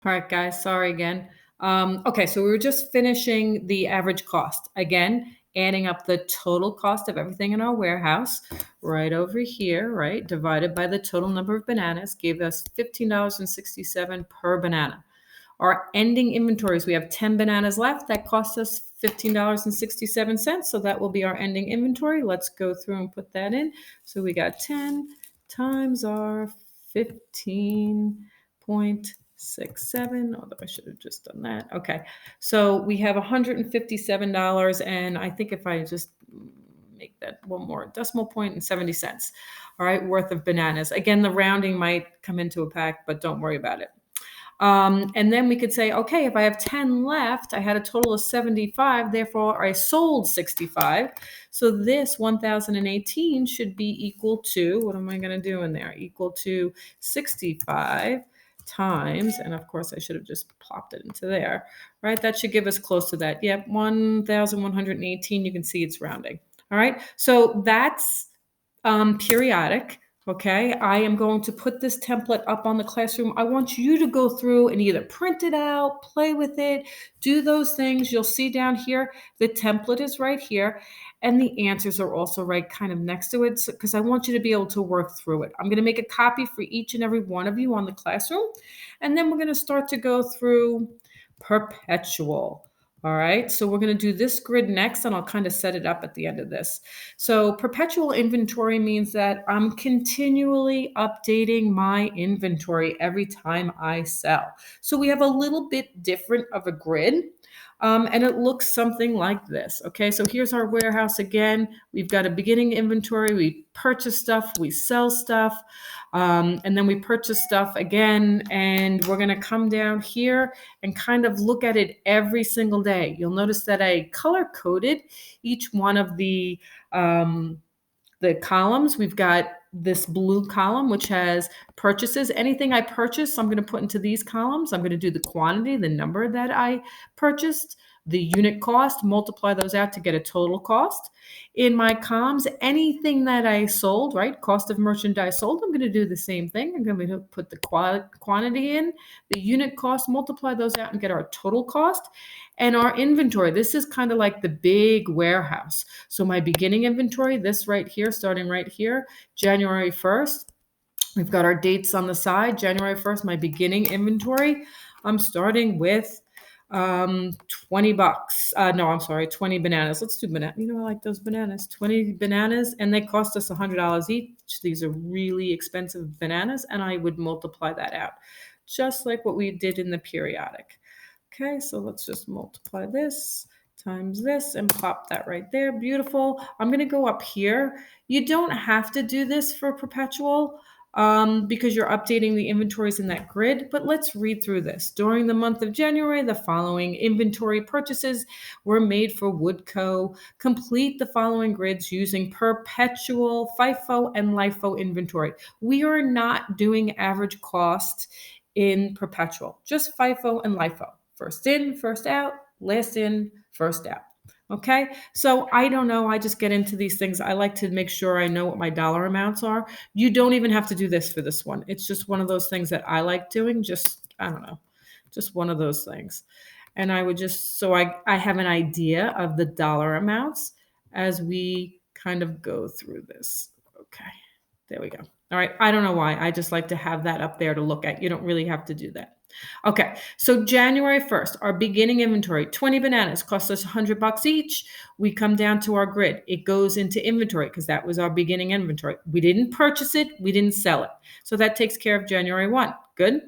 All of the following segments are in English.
All right, guys, sorry again. Okay, so we were just finishing the average cost. Again, adding up the total cost of everything in our warehouse right over here, right, divided by the total number of bananas gave us $15.67 per banana. Our ending inventories, we have 10 bananas left. That cost us $15.67. So that will be our ending inventory. Let's go through and put that in. So we got 10 times our 15.67, although I should have just done that. Okay. So we have $157. And I think if I just make that one more decimal point and 70 cents, all right, worth of bananas. Again, the rounding might come into a pack, but don't worry about it. And then we could say, okay, if I have 10 left, I had a total of 75, therefore I sold 65. So this 1,018 should be equal to, what am I going to do in there? Equal to 65 times, and of course I should have just plopped it into there, right? That should give us close to that. Yep, 1,118, you can see it's rounding. All right, so that's periodic. Okay, I am going to put this template up on the classroom. I want you to go through and either print it out, play with it, do those things. You'll see down here, the template is right here, and the answers are also right kind of next to it, because I want you to be able to work through it. I'm going to make a copy for each and every one of you on the classroom, and then we're going to start to go through Perpetual. All right, so we're going to do this grid next, and I'll kind of set it up at the end of this. So perpetual inventory means that I'm continually updating my inventory every time I sell. So we have a little bit different of a grid. And it looks something like this. Okay, so here's our warehouse again. We've got a beginning inventory. We purchase stuff, we sell stuff, and then we purchase stuff again. And we're going to come down here and kind of look at it every single day. You'll notice that I color coded each one of the columns. We've got this blue column, which has purchases. Anything I purchase, I'm going to put into these columns. I'm going to do the quantity, the number that I purchased, the unit cost, multiply those out to get a total cost. In my columns, anything that I sold, right, cost of merchandise sold, I'm going to do the same thing. I'm going to put the quantity in, the unit cost, multiply those out and get our total cost. And our inventory, this is kind of like the big warehouse. So my beginning inventory, this right here, starting right here, January 1st. We've got our dates on the side. January 1st, my beginning inventory. I'm starting with 20 bucks. No, I'm sorry, 20 bananas. Let's do banana. You know, I like those bananas. 20 bananas, and they cost us $100 each. These are really expensive bananas, and I would multiply that out, just like what we did in the periodic. Okay, so let's just multiply this times this and pop that right there. Beautiful. I'm going to go up here. You don't have to do this for perpetual because you're updating the inventories in that grid, but let's read through this. During the month of January, the following inventory purchases were made for Woodco. Complete the following grids using perpetual FIFO and LIFO inventory. We are not doing average cost in perpetual, just FIFO and LIFO. First in, first out, last in, first out. Okay, so I don't know. I just get into these things. I like to make sure I know what my dollar amounts are. You don't even have to do this for this one. It's just one of those things that I like doing. Just, I don't know, just one of those things. And I would just, so I have an idea of the dollar amounts as we kind of go through this. Okay, there we go. All right, I don't know why. I just like to have that up there to look at. You don't really have to do that. Okay, so January 1st, our beginning inventory, 20 bananas cost us $100 each. We come down to our grid. It goes into inventory because that was our beginning inventory. We didn't purchase it. We didn't sell it. So that takes care of January 1. Good.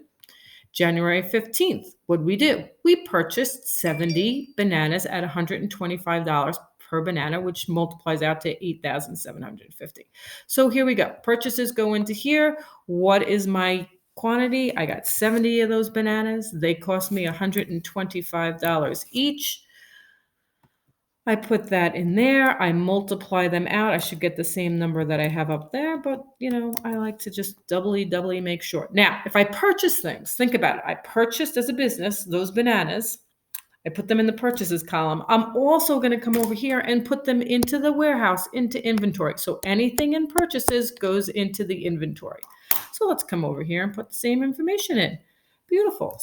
January 15th, what did we do? We purchased 70 bananas at $125 per banana, which multiplies out to 8,750. So here we go. Purchases go into here. What is my quantity? I got 70 of those bananas. They cost me $125 each. I put that in there. I multiply them out. I should get the same number that I have up there, but you know, I like to just doubly make sure. Now, if I purchase things, think about it. I purchased as a business those bananas. I put them in the purchases column. I'm also going to come over here and put them into the warehouse, into inventory. So anything in purchases goes into the inventory. So let's come over here and put the same information in. Beautiful.